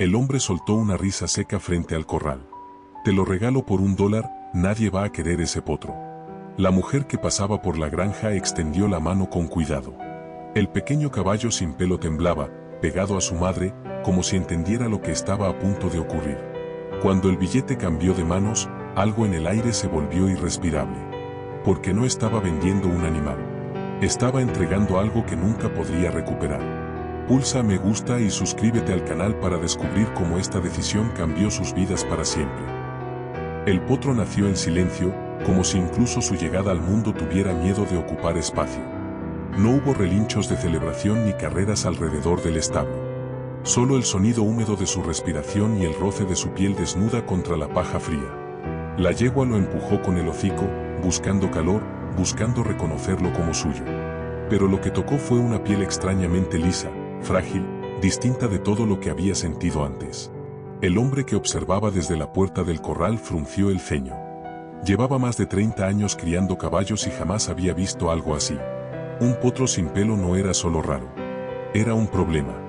El hombre soltó una risa seca frente al corral. Te lo regalo por $1, nadie va a querer ese potro. La mujer que pasaba por la granja extendió la mano con cuidado. El pequeño caballo sin pelo temblaba, pegado a su madre, como si entendiera lo que estaba a punto de ocurrir. Cuando el billete cambió de manos, algo en el aire se volvió irrespirable. Porque no estaba vendiendo un animal. Estaba entregando algo que nunca podría recuperar. Pulsa me gusta y suscríbete al canal para descubrir cómo esta decisión cambió sus vidas para siempre. El potro nació en silencio, como si incluso su llegada al mundo tuviera miedo de ocupar espacio. No hubo relinchos de celebración ni carreras alrededor del establo. Solo el sonido húmedo de su respiración y el roce de su piel desnuda contra la paja fría. La yegua lo empujó con el hocico, buscando calor, buscando reconocerlo como suyo. Pero lo que tocó fue una piel extrañamente lisa, frágil, distinta de todo lo que había sentido antes. El hombre que observaba desde la puerta del corral frunció el ceño. Llevaba más de 30 años criando caballos y jamás había visto algo así. Un potro sin pelo no era solo raro. Era un problema.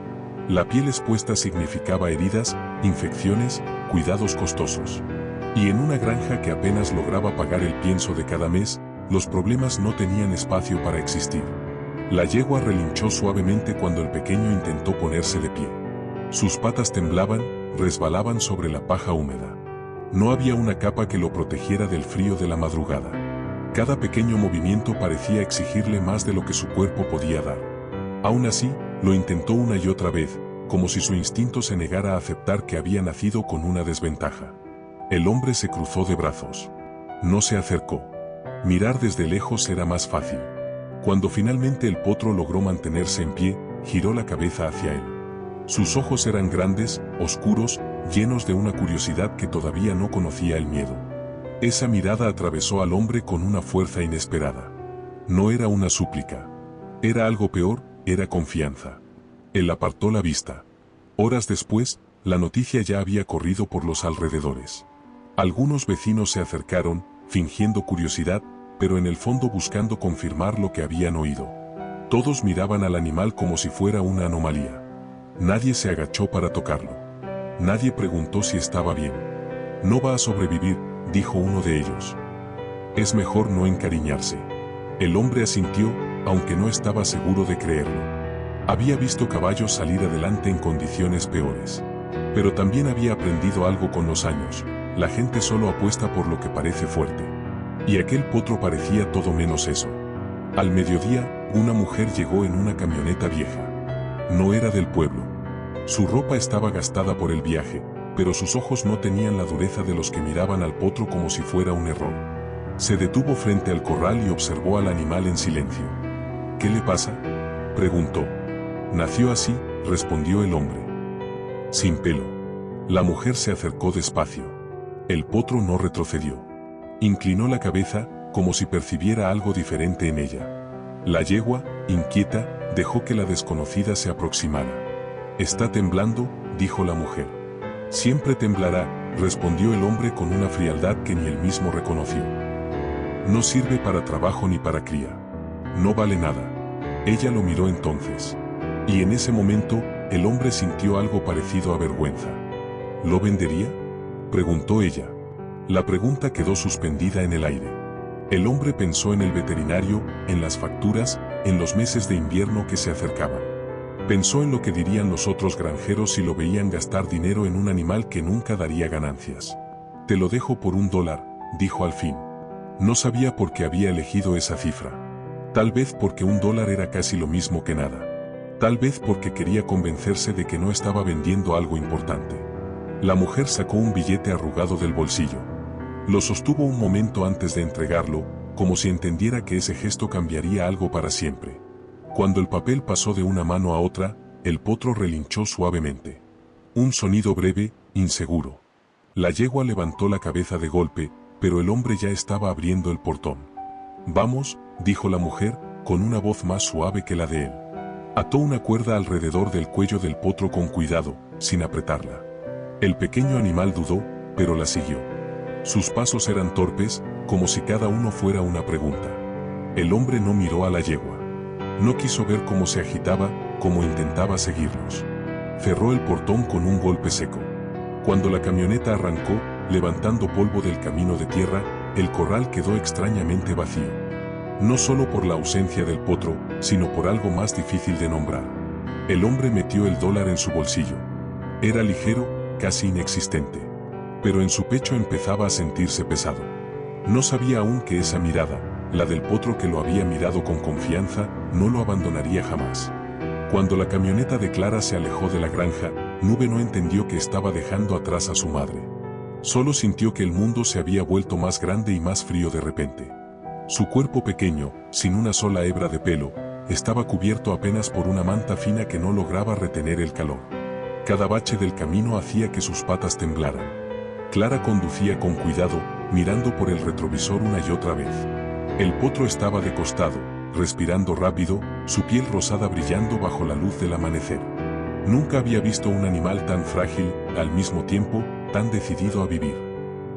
La piel expuesta significaba heridas, infecciones, cuidados costosos. Y en una granja que apenas lograba pagar el pienso de cada mes, los problemas no tenían espacio para existir. La yegua relinchó suavemente cuando el pequeño intentó ponerse de pie. Sus patas temblaban, resbalaban sobre la paja húmeda. No había una capa que lo protegiera del frío de la madrugada. Cada pequeño movimiento parecía exigirle más de lo que su cuerpo podía dar. Aún así, lo intentó una y otra vez, como si su instinto se negara a aceptar que había nacido con una desventaja. El hombre se cruzó de brazos. No se acercó. Mirar desde lejos era más fácil. Cuando finalmente el potro logró mantenerse en pie, giró la cabeza hacia él. Sus ojos eran grandes, oscuros, llenos de una curiosidad que todavía no conocía el miedo. Esa mirada atravesó al hombre con una fuerza inesperada. No era una súplica. Era algo peor, era confianza. Él apartó la vista. Horas después, la noticia ya había corrido por los alrededores. Algunos vecinos se acercaron, fingiendo curiosidad, pero en el fondo buscando confirmar lo que habían oído. Todos miraban al animal como si fuera una anomalía. Nadie se agachó para tocarlo. Nadie preguntó si estaba bien. No va a sobrevivir, dijo uno de ellos. Es mejor no encariñarse. El hombre asintió, aunque no estaba seguro de creerlo. Había visto caballos salir adelante en condiciones peores. Pero también había aprendido algo con los años. La gente solo apuesta por lo que parece fuerte. Y aquel potro parecía todo menos eso. Al mediodía, una mujer llegó en una camioneta vieja. No era del pueblo. Su ropa estaba gastada por el viaje, pero sus ojos no tenían la dureza de los que miraban al potro como si fuera un error. Se detuvo frente al corral y observó al animal en silencio. ¿Qué le pasa?, preguntó. Nació así, respondió el hombre. Sin pelo. La mujer se acercó despacio. El potro no retrocedió. Inclinó la cabeza, como si percibiera algo diferente en ella. La yegua, inquieta, dejó que la desconocida se aproximara. Está temblando, dijo la mujer. Siempre temblará, respondió el hombre con una frialdad que ni él mismo reconoció. No sirve para trabajo ni para cría. No vale nada. Ella lo miró entonces. Y en ese momento, el hombre sintió algo parecido a vergüenza. ¿Lo vendería?, preguntó ella. La pregunta quedó suspendida en el aire. El hombre pensó en el veterinario, en las facturas, en los meses de invierno que se acercaban. Pensó en lo que dirían los otros granjeros si lo veían gastar dinero en un animal que nunca daría ganancias. Te lo dejo por $1, dijo al fin. No sabía por qué había elegido esa cifra. Tal vez porque $1 era casi lo mismo que nada. Tal vez porque quería convencerse de que no estaba vendiendo algo importante. La mujer sacó un billete arrugado del bolsillo. Lo sostuvo un momento antes de entregarlo, como si entendiera que ese gesto cambiaría algo para siempre. Cuando el papel pasó de una mano a otra, el potro relinchó suavemente. Un sonido breve, inseguro. La yegua levantó la cabeza de golpe, pero el hombre ya estaba abriendo el portón. Vamos, dijo la mujer, con una voz más suave que la de él. Ató una cuerda alrededor del cuello del potro con cuidado, sin apretarla. El pequeño animal dudó, pero la siguió. Sus pasos eran torpes, como si cada uno fuera una pregunta. El hombre no miró a la yegua. No quiso ver cómo se agitaba, cómo intentaba seguirlos. cerró el portón con un golpe seco. Cuando la camioneta arrancó, levantando polvo del camino de tierra, el corral quedó extrañamente vacío. No solo por la ausencia del potro, sino por algo más difícil de nombrar. El hombre metió el dólar en su bolsillo. Era ligero, casi inexistente. Pero en su pecho empezaba a sentirse pesado. No sabía aún que esa mirada, la del potro que lo había mirado con confianza, no lo abandonaría jamás. Cuando la camioneta de Clara se alejó de la granja, Nube no entendió que estaba dejando atrás a su madre. Solo sintió que el mundo se había vuelto más grande y más frío de repente. Su cuerpo pequeño, sin una sola hebra de pelo, estaba cubierto apenas por una manta fina que no lograba retener el calor. Cada bache del camino hacía que sus patas temblaran. Clara conducía con cuidado, mirando por el retrovisor una y otra vez. El potro estaba de costado, respirando rápido, su piel rosada brillando bajo la luz del amanecer. Nunca había visto un animal tan frágil, al mismo tiempo, tan decidido a vivir.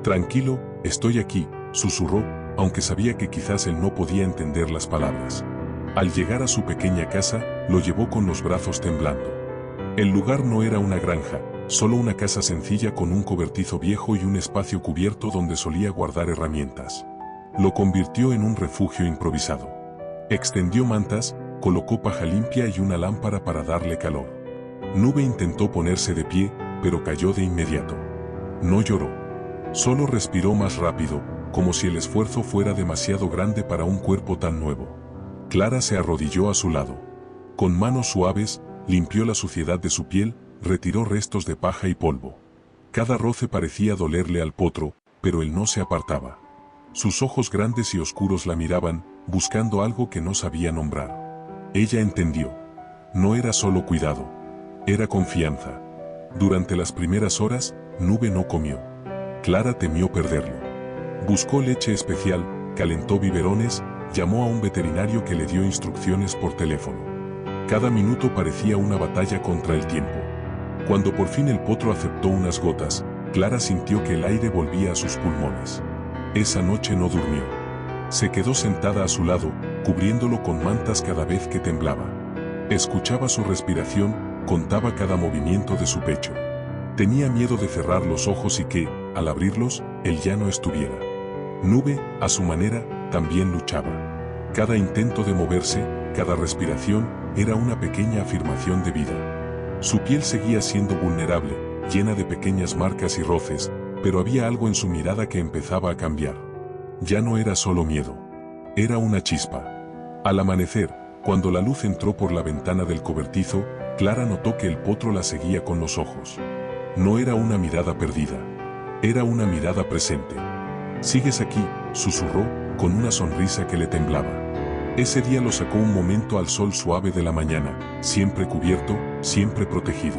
Tranquilo, estoy aquí, susurró, aunque sabía que quizás él no podía entender las palabras. Al llegar a su pequeña casa, lo llevó con los brazos temblando. El lugar no era una granja, solo una casa sencilla con un cobertizo viejo y un espacio cubierto donde solía guardar herramientas. Lo convirtió en un refugio improvisado. Extendió mantas, colocó paja limpia y una lámpara para darle calor. Nube intentó ponerse de pie, pero cayó de inmediato. No lloró. Solo respiró más rápido, como si el esfuerzo fuera demasiado grande para un cuerpo tan nuevo. Clara se arrodilló a su lado. Con manos suaves, limpió la suciedad de su piel, retiró restos de paja y polvo. Cada roce parecía dolerle al potro, pero él no se apartaba. Sus ojos grandes y oscuros la miraban, buscando algo que no sabía nombrar. Ella entendió. No era solo cuidado. Era confianza. Durante las primeras horas, Nube no comió. Clara temió perderlo. Buscó leche especial, calentó biberones, llamó a un veterinario que le dio instrucciones por teléfono. Cada minuto parecía una batalla contra el tiempo. Cuando por fin el potro aceptó unas gotas, Clara sintió que el aire volvía a sus pulmones. Esa noche no durmió. Se quedó sentada a su lado, cubriéndolo con mantas cada vez que temblaba. Escuchaba su respiración, contaba cada movimiento de su pecho. Tenía miedo de cerrar los ojos y que, al abrirlos, él ya no estuviera. Nube, a su manera, también luchaba. Cada intento de moverse, cada respiración, era una pequeña afirmación de vida. Su piel seguía siendo vulnerable, llena de pequeñas marcas y roces, pero había algo en su mirada que empezaba a cambiar. Ya no era solo miedo. Era una chispa. Al amanecer, cuando la luz entró por la ventana del cobertizo, Clara notó que el potro la seguía con los ojos. No era una mirada perdida. Era una mirada presente. «¿Sigues aquí?», susurró, con una sonrisa que le temblaba. Ese día lo sacó un momento al sol suave de la mañana, siempre cubierto, siempre protegido.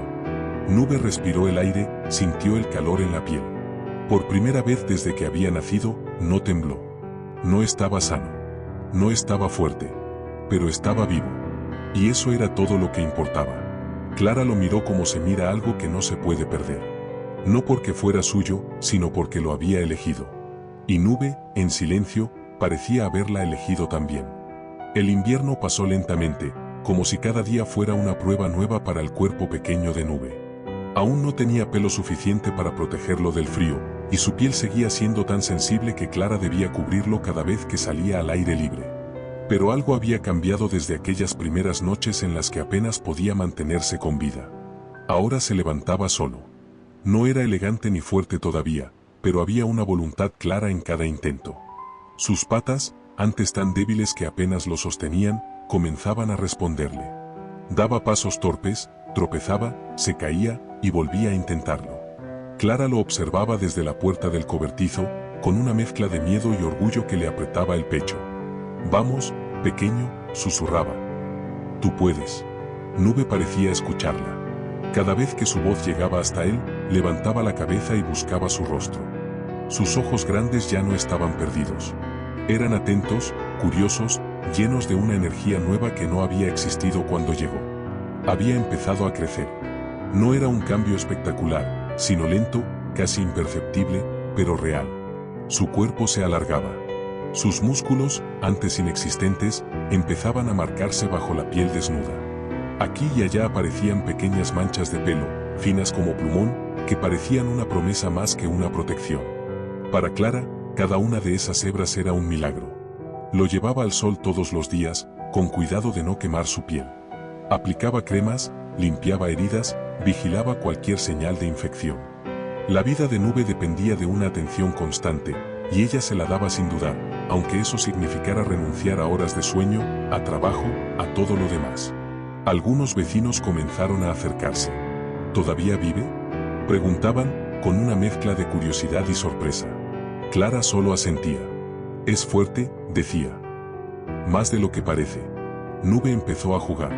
Nube respiró el aire, sintió el calor en la piel. Por primera vez desde que había nacido, no tembló. No estaba sano. No estaba fuerte. Pero estaba vivo. Y eso era todo lo que importaba. Clara lo miró como se mira algo que no se puede perder. No porque fuera suyo, sino porque lo había elegido. Y Nube, en silencio, parecía haberla elegido también. El invierno pasó lentamente, como si cada día fuera una prueba nueva para el cuerpo pequeño de Nube. Aún no tenía pelo suficiente para protegerlo del frío, y su piel seguía siendo tan sensible que Clara debía cubrirlo cada vez que salía al aire libre. Pero algo había cambiado desde aquellas primeras noches en las que apenas podía mantenerse con vida. Ahora se levantaba solo. No era elegante ni fuerte todavía, pero había una voluntad clara en cada intento. Sus patas, antes tan débiles que apenas lo sostenían, comenzaban a responderle. Daba pasos torpes, tropezaba, se caía y volvía a intentarlo. Clara lo observaba desde la puerta del cobertizo, con una mezcla de miedo y orgullo que le apretaba el pecho. «Vamos, pequeño», susurraba. «Tú puedes». Nube parecía escucharla. Cada vez que su voz llegaba hasta él, levantaba la cabeza y buscaba su rostro. Sus ojos grandes ya no estaban perdidos. Eran atentos, curiosos, llenos de una energía nueva que no había existido cuando llegó. Había empezado a crecer. No era un cambio espectacular, sino lento, casi imperceptible, pero real. Su cuerpo se alargaba. Sus músculos, antes inexistentes, empezaban a marcarse bajo la piel desnuda. Aquí y allá aparecían pequeñas manchas de pelo, finas como plumón, que parecían una promesa más que una protección. Para Clara, cada una de esas hebras era un milagro. Lo llevaba al sol todos los días, con cuidado de no quemar su piel. Aplicaba cremas, limpiaba heridas, vigilaba cualquier señal de infección. La vida de Nube dependía de una atención constante, y ella se la daba sin dudar, aunque eso significara renunciar a horas de sueño, a trabajo, a todo lo demás. Algunos vecinos comenzaron a acercarse. ¿Todavía vive?, preguntaban, con una mezcla de curiosidad y sorpresa. Clara solo asentía. Es fuerte, decía. Más de lo que parece. Nube empezó a jugar.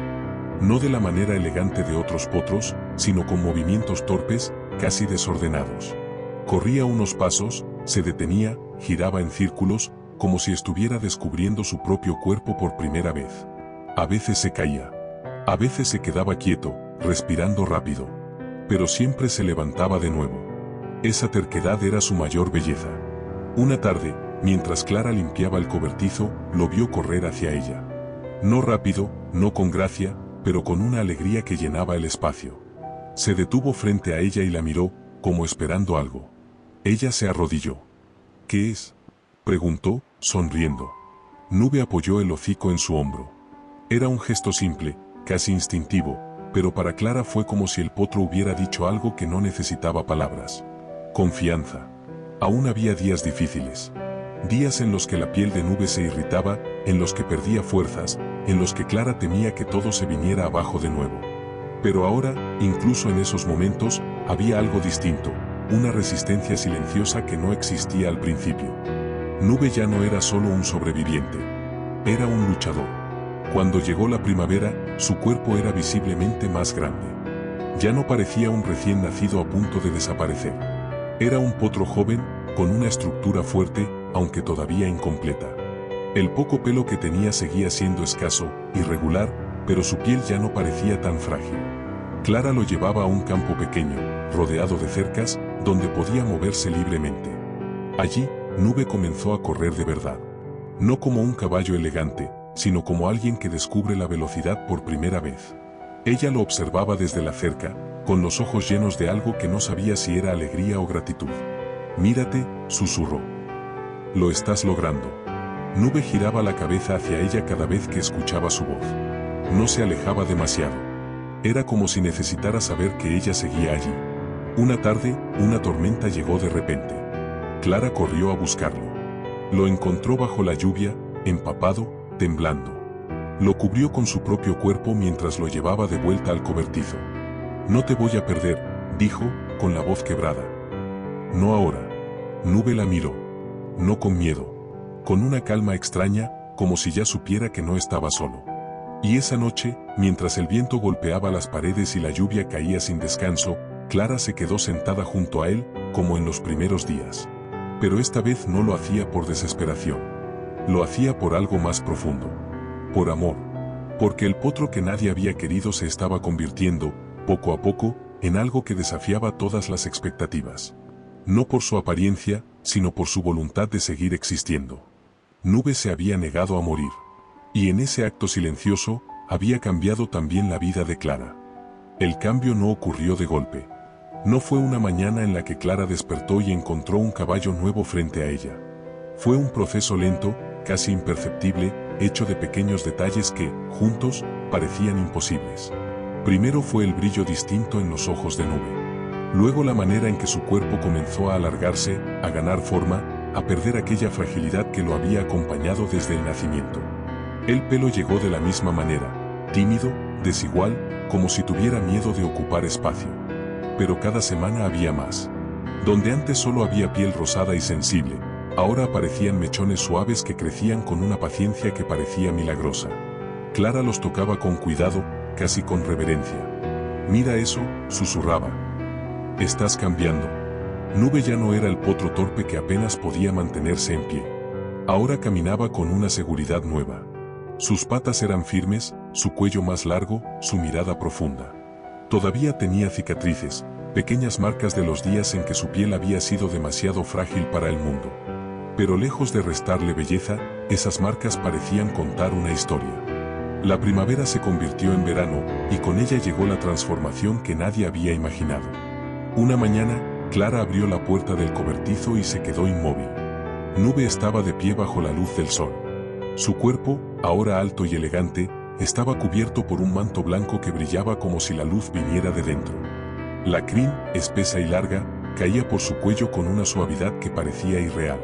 No de la manera elegante de otros potros, sino con movimientos torpes, casi desordenados. Corría unos pasos, se detenía, giraba en círculos, como si estuviera descubriendo su propio cuerpo por primera vez. A veces se caía. A veces se quedaba quieto, respirando rápido. Pero siempre se levantaba de nuevo. Esa terquedad era su mayor belleza. Una tarde, mientras Clara limpiaba el cobertizo, lo vio correr hacia ella. No rápido, no con gracia, pero con una alegría que llenaba el espacio. Se detuvo frente a ella y la miró, como esperando algo. Ella se arrodilló. ¿Qué es?, preguntó, sonriendo. Nube apoyó el hocico en su hombro. Era un gesto simple, casi instintivo, pero para Clara fue como si el potro hubiera dicho algo que no necesitaba palabras. Confianza. Aún había días difíciles. Días en los que la piel de Nube se irritaba, en los que perdía fuerzas, en los que Clara temía que todo se viniera abajo de nuevo. Pero ahora, incluso en esos momentos, había algo distinto, una resistencia silenciosa que no existía al principio. Nube ya no era solo un sobreviviente. Era un luchador. Cuando llegó la primavera, su cuerpo era visiblemente más grande. Ya no parecía un recién nacido a punto de desaparecer. Era un potro joven, con una estructura fuerte, aunque todavía incompleta. El poco pelo que tenía seguía siendo escaso, irregular, pero su piel ya no parecía tan frágil. Clara lo llevaba a un campo pequeño, rodeado de cercas, donde podía moverse libremente. Allí, Nube comenzó a correr de verdad. No como un caballo elegante, sino como alguien que descubre la velocidad por primera vez. Ella lo observaba desde la cerca, con los ojos llenos de algo que no sabía si era alegría o gratitud. «Mírate», susurró. «Lo estás logrando». Nube giraba la cabeza hacia ella cada vez que escuchaba su voz. No se alejaba demasiado. Era como si necesitara saber que ella seguía allí. Una tarde, una tormenta llegó de repente. Clara corrió a buscarlo. Lo encontró bajo la lluvia, empapado, temblando. Lo cubrió con su propio cuerpo mientras lo llevaba de vuelta al cobertizo. «No te voy a perder», dijo, con la voz quebrada. «No ahora». Nube la miró. No con miedo. Con una calma extraña, como si ya supiera que no estaba solo. Y esa noche, mientras el viento golpeaba las paredes y la lluvia caía sin descanso, Clara se quedó sentada junto a él, como en los primeros días. Pero esta vez no lo hacía por desesperación. Lo hacía por algo más profundo. Por amor. Porque el potro que nadie había querido se estaba convirtiendo, poco a poco, en algo que desafiaba todas las expectativas. No por su apariencia, sino por su voluntad de seguir existiendo. Nube se había negado a morir. Y en ese acto silencioso, había cambiado también la vida de Clara. El cambio no ocurrió de golpe. No fue una mañana en la que Clara despertó y encontró un caballo nuevo frente a ella. Fue un proceso lento, casi imperceptible, hecho de pequeños detalles que, juntos, parecían imposibles. Primero fue el brillo distinto en los ojos de Nube. Luego la manera en que su cuerpo comenzó a alargarse, a ganar forma, a perder aquella fragilidad que lo había acompañado desde el nacimiento. El pelo llegó de la misma manera, tímido, desigual, como si tuviera miedo de ocupar espacio. Pero cada semana había más. Donde antes solo había piel rosada y sensible, ahora aparecían mechones suaves que crecían con una paciencia que parecía milagrosa. Clara los tocaba con cuidado, casi con reverencia. «Mira eso», susurraba. «Estás cambiando». Nube ya no era el potro torpe que apenas podía mantenerse en pie. Ahora caminaba con una seguridad nueva. Sus patas eran firmes, su cuello más largo, su mirada profunda. Todavía tenía cicatrices, pequeñas marcas de los días en que su piel había sido demasiado frágil para el mundo. Pero lejos de restarle belleza, esas marcas parecían contar una historia. La primavera se convirtió en verano, y con ella llegó la transformación que nadie había imaginado. Una mañana, Clara abrió la puerta del cobertizo y se quedó inmóvil. Nube estaba de pie bajo la luz del sol. Su cuerpo, ahora alto y elegante, estaba cubierto por un manto blanco que brillaba como si la luz viniera de dentro. La crin, espesa y larga, caía por su cuello con una suavidad que parecía irreal.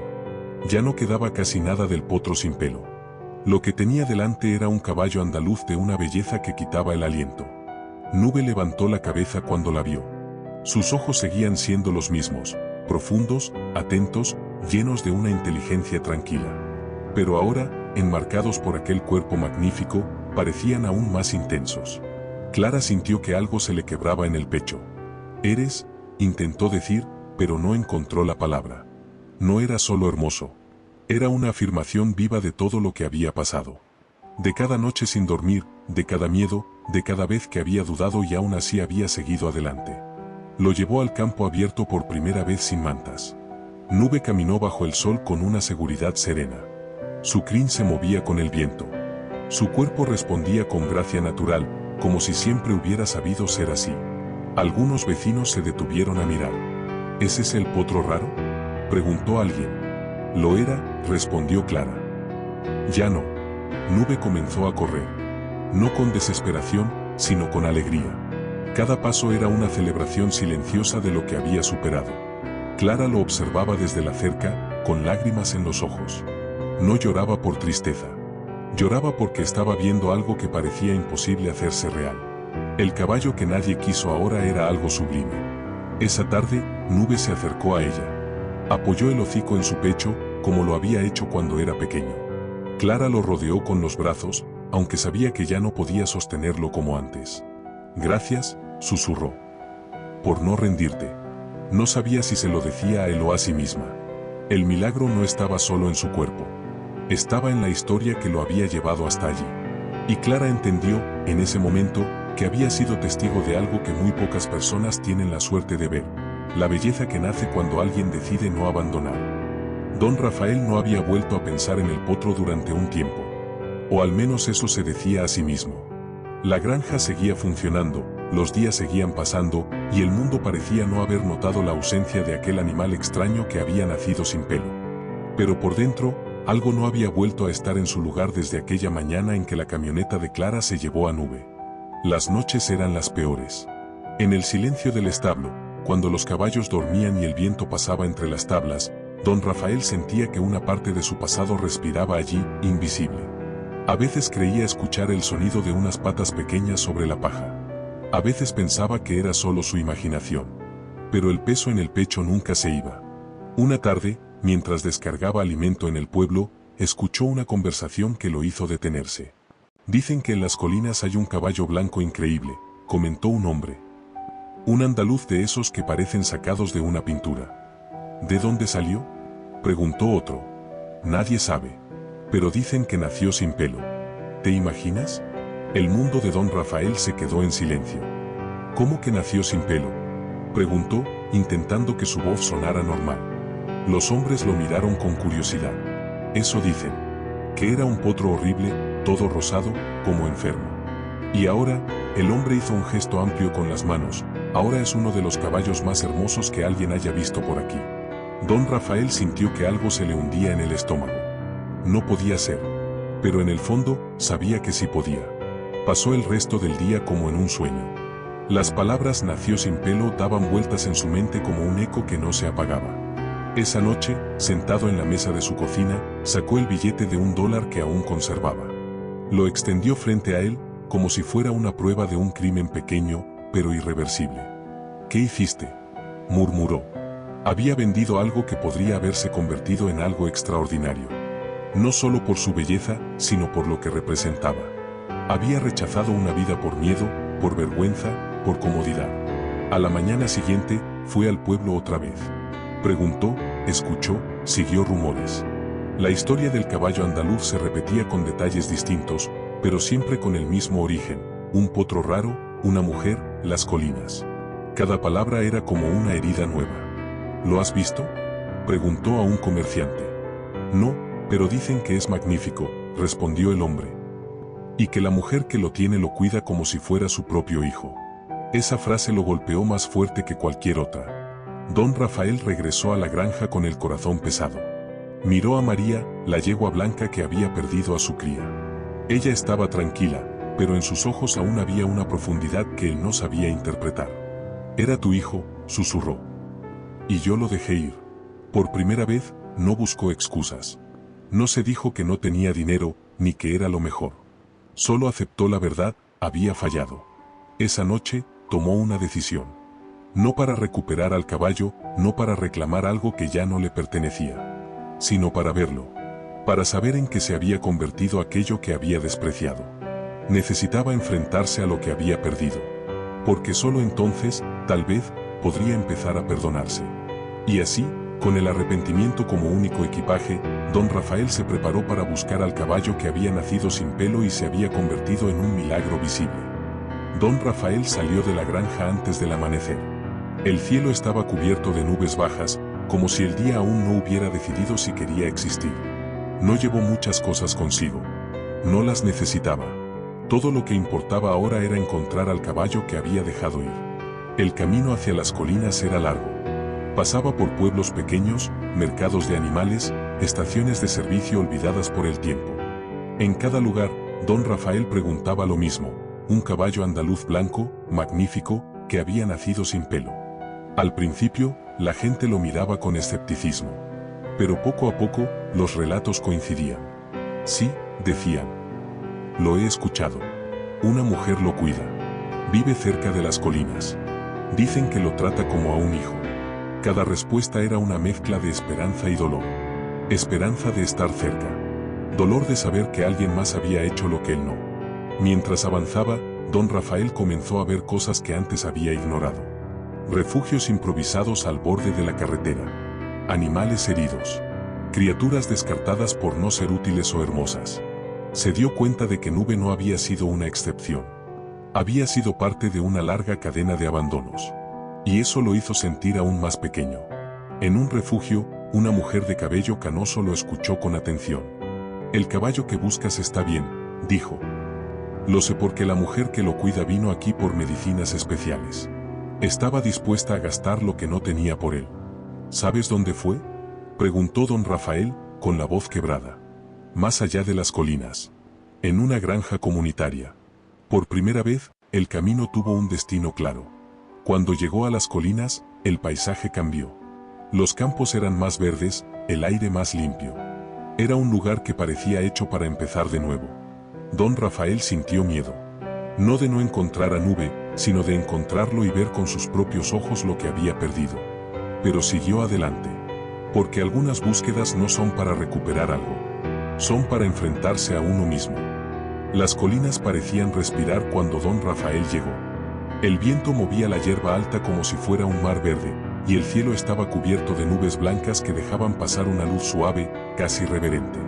Ya no quedaba casi nada del potro sin pelo. Lo que tenía delante era un caballo andaluz de una belleza que quitaba el aliento. Nube levantó la cabeza cuando la vio. Sus ojos seguían siendo los mismos, profundos, atentos, llenos de una inteligencia tranquila. Pero ahora, enmarcados por aquel cuerpo magnífico, parecían aún más intensos. Clara sintió que algo se le quebraba en el pecho. «Eres», intentó decir, pero no encontró la palabra. No era solo hermoso. Era una afirmación viva de todo lo que había pasado. De cada noche sin dormir, de cada miedo, de cada vez que había dudado y aún así había seguido adelante. Lo llevó al campo abierto por primera vez sin mantas. Nube caminó bajo el sol con una seguridad serena. Su crin se movía con el viento. Su cuerpo respondía con gracia natural, como si siempre hubiera sabido ser así. Algunos vecinos se detuvieron a mirar. ¿Ese es el potro raro?, preguntó alguien. Lo era, respondió Clara. Ya no. Nube comenzó a correr. No con desesperación, sino con alegría. Cada paso era una celebración silenciosa de lo que había superado. Clara lo observaba desde la cerca, con lágrimas en los ojos. No lloraba por tristeza. Lloraba porque estaba viendo algo que parecía imposible hacerse real. El caballo que nadie quiso ahora era algo sublime. Esa tarde, Nube se acercó a ella. Apoyó el hocico en su pecho, como lo había hecho cuando era pequeño. Clara lo rodeó con los brazos, aunque sabía que ya no podía sostenerlo como antes. «Gracias», susurró. «Por no rendirte». No sabía si se lo decía a él o a sí misma. El milagro no estaba solo en su cuerpo. Estaba en la historia que lo había llevado hasta allí. Y Clara entendió, en ese momento, que había sido testigo de algo que muy pocas personas tienen la suerte de ver: la belleza que nace cuando alguien decide no abandonar. Don Rafael no había vuelto a pensar en el potro durante un tiempo. O al menos eso se decía a sí mismo. La granja seguía funcionando, los días seguían pasando, y el mundo parecía no haber notado la ausencia de aquel animal extraño que había nacido sin pelo. Pero por dentro, algo no había vuelto a estar en su lugar desde aquella mañana en que la camioneta de Clara se llevó a Nube. Las noches eran las peores. En el silencio del establo, cuando los caballos dormían y el viento pasaba entre las tablas, don Rafael sentía que una parte de su pasado respiraba allí, invisible. A veces creía escuchar el sonido de unas patas pequeñas sobre la paja. A veces pensaba que era solo su imaginación. Pero el peso en el pecho nunca se iba. Una tarde, mientras descargaba alimento en el pueblo, escuchó una conversación que lo hizo detenerse. «Dicen que en las colinas hay un caballo blanco increíble», comentó un hombre. «Un andaluz de esos que parecen sacados de una pintura». «¿De dónde salió?», preguntó otro. «Nadie sabe. Pero dicen que nació sin pelo. ¿Te imaginas?». El mundo de don Rafael se quedó en silencio. «¿Cómo que nació sin pelo?», preguntó, intentando que su voz sonara normal. Los hombres lo miraron con curiosidad. «Eso dicen. Que era un potro horrible, todo rosado, como enfermo». Y ahora, el hombre hizo un gesto amplio con las manos, «ahora es uno de los caballos más hermosos que alguien haya visto por aquí». Don Rafael sintió que algo se le hundía en el estómago. No podía ser. Pero en el fondo, sabía que sí podía. Pasó el resto del día como en un sueño. Las palabras «nació sin pelo» daban vueltas en su mente como un eco que no se apagaba. Esa noche, sentado en la mesa de su cocina, sacó el billete de $1 que aún conservaba. Lo extendió frente a él, como si fuera una prueba de un crimen pequeño, pero irreversible. «¿Qué hiciste?», murmuró. Había vendido algo que podría haberse convertido en algo extraordinario. No solo por su belleza, sino por lo que representaba. Había rechazado una vida por miedo, por vergüenza, por comodidad. A la mañana siguiente, fue al pueblo otra vez. Preguntó, escuchó, siguió rumores. La historia del caballo andaluz se repetía con detalles distintos, pero siempre con el mismo origen: un potro raro, una mujer, las colinas. Cada palabra era como una herida nueva. «¿Lo has visto?», preguntó a un comerciante. «No, pero dicen que es magnífico», respondió el hombre. y que la mujer que lo tiene lo cuida como si fuera su propio hijo. Esa frase lo golpeó más fuerte que cualquier otra. Don Rafael regresó a la granja con el corazón pesado. Miró a María, la yegua blanca que había perdido a su cría. Ella estaba tranquila, pero en sus ojos aún había una profundidad que él no sabía interpretar. «Era tu hijo», susurró. «Y yo lo dejé ir». Por primera vez, no buscó excusas. No se dijo que no tenía dinero, ni que era lo mejor. Solo aceptó la verdad: había fallado. Esa noche, tomó una decisión. No para recuperar al caballo, no para reclamar algo que ya no le pertenecía, sino para verlo. Para saber en qué se había convertido aquello que había despreciado. Necesitaba enfrentarse a lo que había perdido. Porque solo entonces, tal vez, podría empezar a perdonarse. Y así, con el arrepentimiento como único equipaje, don Rafael se preparó para buscar al caballo que había nacido sin pelo y se había convertido en un milagro visible. Don Rafael salió de la granja antes del amanecer. El cielo estaba cubierto de nubes bajas, como si el día aún no hubiera decidido si quería existir. No llevó muchas cosas consigo. No las necesitaba. Todo lo que importaba ahora era encontrar al caballo que había dejado ir. El camino hacia las colinas era largo. Pasaba por pueblos pequeños, mercados de animales, estaciones de servicio olvidadas por el tiempo. En cada lugar, don Rafael preguntaba lo mismo: un caballo andaluz blanco, magnífico, que había nacido sin pelo. Al principio, la gente lo miraba con escepticismo. Pero poco a poco, los relatos coincidían. Sí, decían. Lo he escuchado. Una mujer lo cuida. Vive cerca de las colinas. Dicen que lo trata como a un hijo. Cada respuesta era una mezcla de esperanza y dolor. Esperanza de estar cerca. Dolor de saber que alguien más había hecho lo que él no. Mientras avanzaba, don Rafael comenzó a ver cosas que antes había ignorado. Refugios improvisados al borde de la carretera. Animales heridos. Criaturas descartadas por no ser útiles o hermosas. Se dio cuenta de que Nube no había sido una excepción. Había sido parte de una larga cadena de abandonos. Y eso lo hizo sentir aún más pequeño. En un refugio, una mujer de cabello canoso lo escuchó con atención. «El caballo que buscas está bien», dijo. «Lo sé porque la mujer que lo cuida vino aquí por medicinas especiales. Estaba dispuesta a gastar lo que no tenía por él». «¿Sabes dónde fue?», preguntó don Rafael, con la voz quebrada. «Más allá de las colinas. En una granja comunitaria». Por primera vez, el camino tuvo un destino claro. Cuando llegó a las colinas, el paisaje cambió. Los campos eran más verdes, el aire más limpio. Era un lugar que parecía hecho para empezar de nuevo. Don Rafael sintió miedo. No de no encontrar a Nube, sino de encontrarlo y ver con sus propios ojos lo que había perdido. Pero siguió adelante. Porque algunas búsquedas no son para recuperar algo. Son para enfrentarse a uno mismo. Las colinas parecían respirar cuando don Rafael llegó. El viento movía la hierba alta como si fuera un mar verde, y el cielo estaba cubierto de nubes blancas que dejaban pasar una luz suave, casi reverente.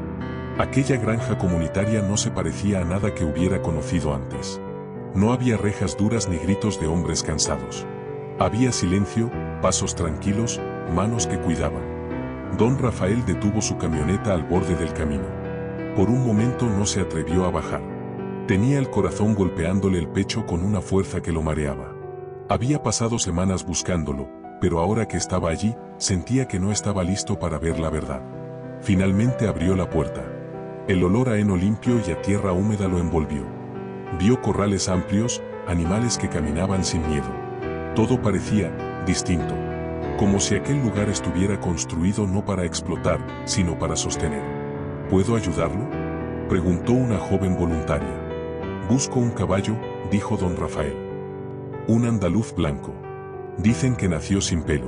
Aquella granja comunitaria no se parecía a nada que hubiera conocido antes. No había rejas duras ni gritos de hombres cansados. Había silencio, pasos tranquilos, manos que cuidaban. Don Rafael detuvo su camioneta al borde del camino. Por un momento no se atrevió a bajar. Tenía el corazón golpeándole el pecho con una fuerza que lo mareaba. Había pasado semanas buscándolo, pero ahora que estaba allí, sentía que no estaba listo para ver la verdad. Finalmente abrió la puerta. El olor a heno limpio y a tierra húmeda lo envolvió. Vio corrales amplios, animales que caminaban sin miedo. Todo parecía distinto. Como si aquel lugar estuviera construido no para explotar, sino para sostener. ¿Puedo ayudarlo?, preguntó una joven voluntaria. «Busco un caballo», dijo don Rafael. «Un andaluz blanco. Dicen que nació sin pelo».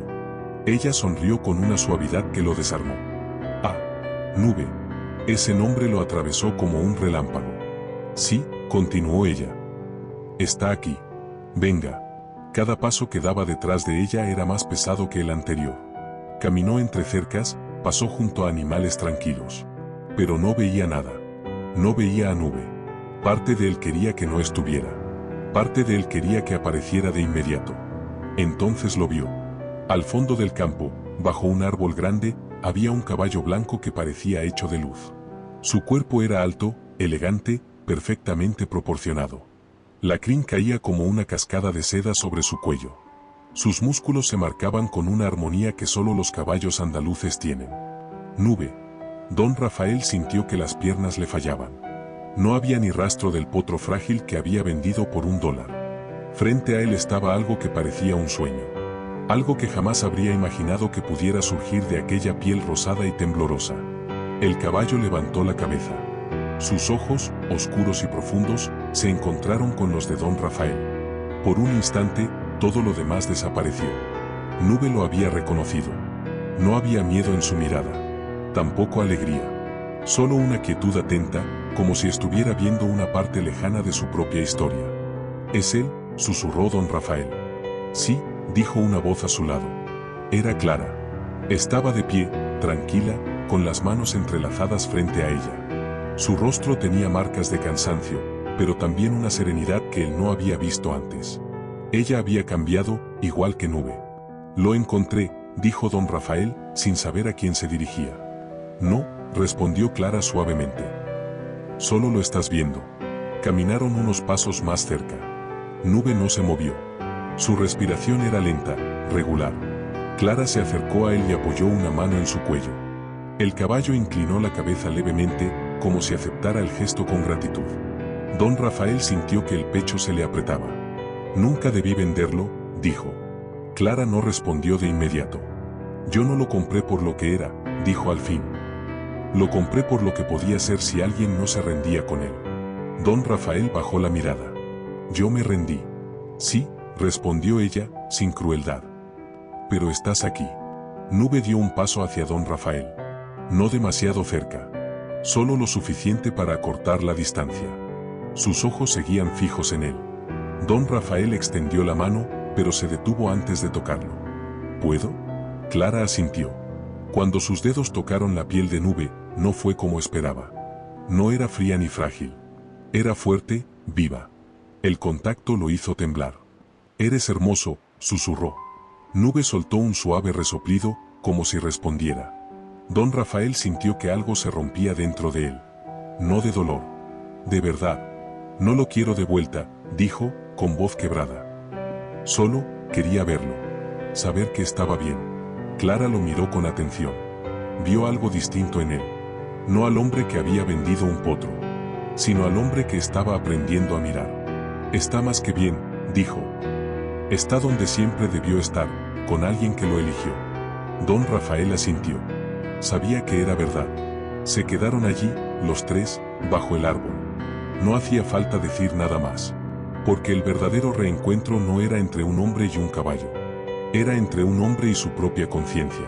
Ella sonrió con una suavidad que lo desarmó. «Ah, Nube». Ese nombre lo atravesó como un relámpago. «Sí», continuó ella. «Está aquí. Venga». Cada paso que daba detrás de ella era más pesado que el anterior. Caminó entre cercas, pasó junto a animales tranquilos. Pero no veía nada. No veía a Nube. Parte de él quería que no estuviera. Parte de él quería que apareciera de inmediato. Entonces lo vio. Al fondo del campo, bajo un árbol grande, había un caballo blanco que parecía hecho de luz. Su cuerpo era alto, elegante, perfectamente proporcionado. La crin caía como una cascada de seda sobre su cuello. Sus músculos se marcaban con una armonía que solo los caballos andaluces tienen. Nube. Don Rafael sintió que las piernas le fallaban. No había ni rastro del potro frágil que había vendido por $1. Frente a él estaba algo que parecía un sueño. Algo que jamás habría imaginado que pudiera surgir de aquella piel rosada y temblorosa. El caballo levantó la cabeza. Sus ojos, oscuros y profundos, se encontraron con los de don Rafael. Por un instante, todo lo demás desapareció. Nube lo había reconocido. No había miedo en su mirada. Tampoco alegría. Solo una quietud atenta, como si estuviera viendo una parte lejana de su propia historia. «¿Es él?», susurró don Rafael. «Sí», dijo una voz a su lado. Era Clara. Estaba de pie, tranquila, con las manos entrelazadas frente a ella. Su rostro tenía marcas de cansancio, pero también una serenidad que él no había visto antes. Ella había cambiado, igual que Nube. «Lo encontré», dijo don Rafael, sin saber a quién se dirigía. «No», respondió Clara suavemente. «Solo lo estás viendo». Caminaron unos pasos más cerca. Nube no se movió. Su respiración era lenta, regular. Clara se acercó a él y apoyó una mano en su cuello. El caballo inclinó la cabeza levemente, como si aceptara el gesto con gratitud. Don Rafael sintió que el pecho se le apretaba. «Nunca debí venderlo», dijo. Clara no respondió de inmediato. «Yo no lo compré por lo que era», dijo al fin. «Lo compré por lo que podía ser si alguien no se rendía con él». Don Rafael bajó la mirada. «Yo me rendí». «Sí», respondió ella, sin crueldad. «Pero estás aquí». Nube dio un paso hacia don Rafael. No demasiado cerca. Solo lo suficiente para acortar la distancia. Sus ojos seguían fijos en él. Don Rafael extendió la mano, pero se detuvo antes de tocarlo. «¿Puedo?». Clara asintió. Cuando sus dedos tocaron la piel de Nube, no fue como esperaba. No era fría ni frágil. Era fuerte, viva. El contacto lo hizo temblar. «Eres hermoso», susurró. Nube soltó un suave resoplido, como si respondiera. Don Rafael sintió que algo se rompía dentro de él. No de dolor. «De verdad. No lo quiero de vuelta», dijo, con voz quebrada. «Solo quería verlo. Saber que estaba bien». Clara lo miró con atención. Vio algo distinto en él. No al hombre que había vendido un potro, sino al hombre que estaba aprendiendo a mirar. «Está más que bien», dijo. «Está donde siempre debió estar, con alguien que lo eligió». Don Rafael asintió. Sabía que era verdad. Se quedaron allí, los tres, bajo el árbol. No hacía falta decir nada más. Porque el verdadero reencuentro no era entre un hombre y un caballo. Era entre un hombre y su propia conciencia.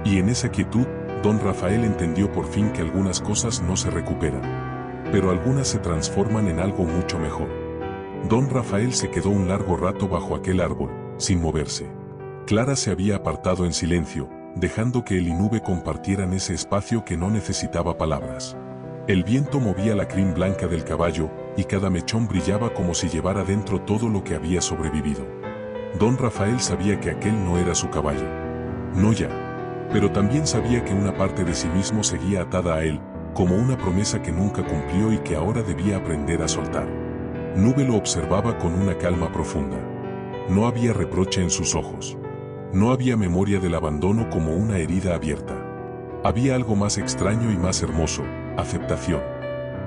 Y en esa quietud, don Rafael entendió por fin que algunas cosas no se recuperan. Pero algunas se transforman en algo mucho mejor. Don Rafael se quedó un largo rato bajo aquel árbol, sin moverse. Clara se había apartado en silencio, dejando que él y Nube compartieran ese espacio que no necesitaba palabras. El viento movía la crin blanca del caballo, y cada mechón brillaba como si llevara dentro todo lo que había sobrevivido. Don Rafael sabía que aquel no era su caballo. No ya. Pero también sabía que una parte de sí mismo seguía atada a él, como una promesa que nunca cumplió y que ahora debía aprender a soltar. Nube lo observaba con una calma profunda. No había reproche en sus ojos. No había memoria del abandono como una herida abierta. Había algo más extraño y más hermoso: aceptación.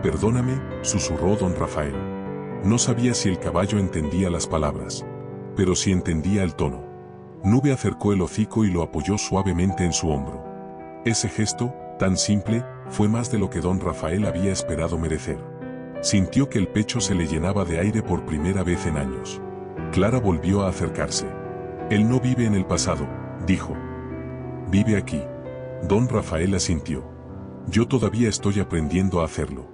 «Perdóname», susurró don Rafael. No sabía si el caballo entendía las palabras, pero sí entendía el tono. Nube acercó el hocico y lo apoyó suavemente en su hombro. Ese gesto, tan simple, fue más de lo que don Rafael había esperado merecer. Sintió que el pecho se le llenaba de aire por primera vez en años. Clara volvió a acercarse. «Él no vive en el pasado», dijo. «Vive aquí». Don Rafael asintió. «Yo todavía estoy aprendiendo a hacerlo».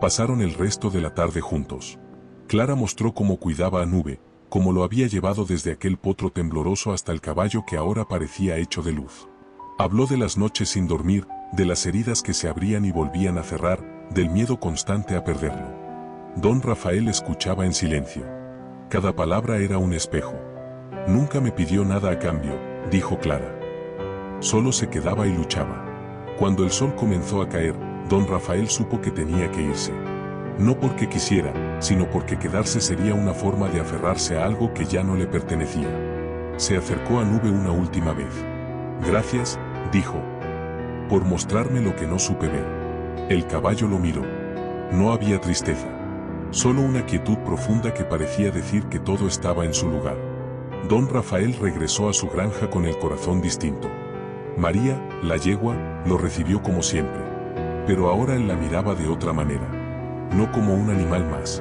Pasaron el resto de la tarde juntos. Clara mostró cómo cuidaba a Nube, cómo lo había llevado desde aquel potro tembloroso hasta el caballo que ahora parecía hecho de luz. Habló de las noches sin dormir, de las heridas que se abrían y volvían a cerrar, del miedo constante a perderlo. Don Rafael escuchaba en silencio. Cada palabra era un espejo. «Nunca me pidió nada a cambio», dijo Clara. Solo se quedaba y luchaba. Cuando el sol comenzó a caer, don Rafael supo que tenía que irse. No porque quisiera, sino porque quedarse sería una forma de aferrarse a algo que ya no le pertenecía. Se acercó a Nube una última vez. Gracias, dijo, por mostrarme lo que no supe ver. El caballo lo miró. No había tristeza. Solo una quietud profunda que parecía decir que todo estaba en su lugar. Don Rafael regresó a su granja con el corazón distinto. María, la yegua, lo recibió como siempre. Pero ahora él la miraba de otra manera. No como un animal más,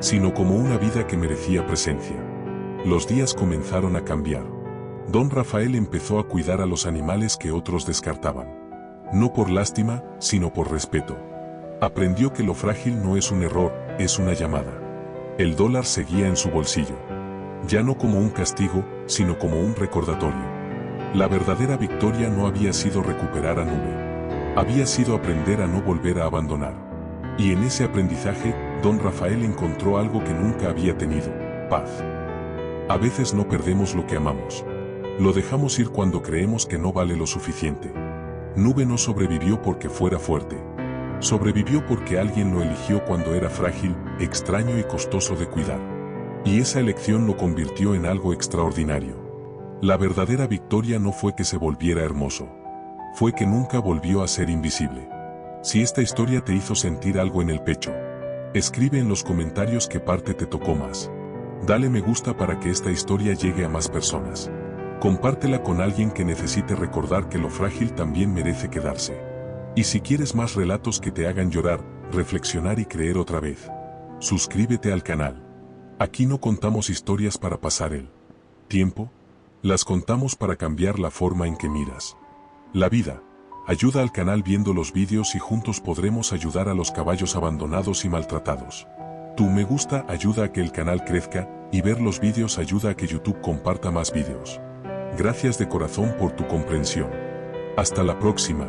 sino como una vida que merecía presencia. Los días comenzaron a cambiar. Don Rafael empezó a cuidar a los animales que otros descartaban. No por lástima, sino por respeto. Aprendió que lo frágil no es un error, es una llamada. El dólar seguía en su bolsillo. Ya no como un castigo, sino como un recordatorio. La verdadera victoria no había sido recuperar a Nube. Había sido aprender a no volver a abandonar. Y en ese aprendizaje, don Rafael encontró algo que nunca había tenido: paz. A veces no perdemos lo que amamos. Lo dejamos ir cuando creemos que no vale lo suficiente. Nube no sobrevivió porque fuera fuerte. Sobrevivió porque alguien lo eligió cuando era frágil, extraño y costoso de cuidar. Y esa elección lo convirtió en algo extraordinario. La verdadera victoria no fue que se volviera hermoso. Fue que nunca volvió a ser invisible. Si esta historia te hizo sentir algo en el pecho, escribe en los comentarios qué parte te tocó más. Dale me gusta para que esta historia llegue a más personas. Compártela con alguien que necesite recordar que lo frágil también merece quedarse. Y si quieres más relatos que te hagan llorar, reflexionar y creer otra vez, suscríbete al canal. Aquí no contamos historias para pasar el tiempo, las contamos para cambiar la forma en que miras la vida. Ayuda al canal viendo los vídeos y juntos podremos ayudar a los caballos abandonados y maltratados. Tu me gusta ayuda a que el canal crezca, y ver los vídeos ayuda a que YouTube comparta más vídeos. Gracias de corazón por tu comprensión. Hasta la próxima.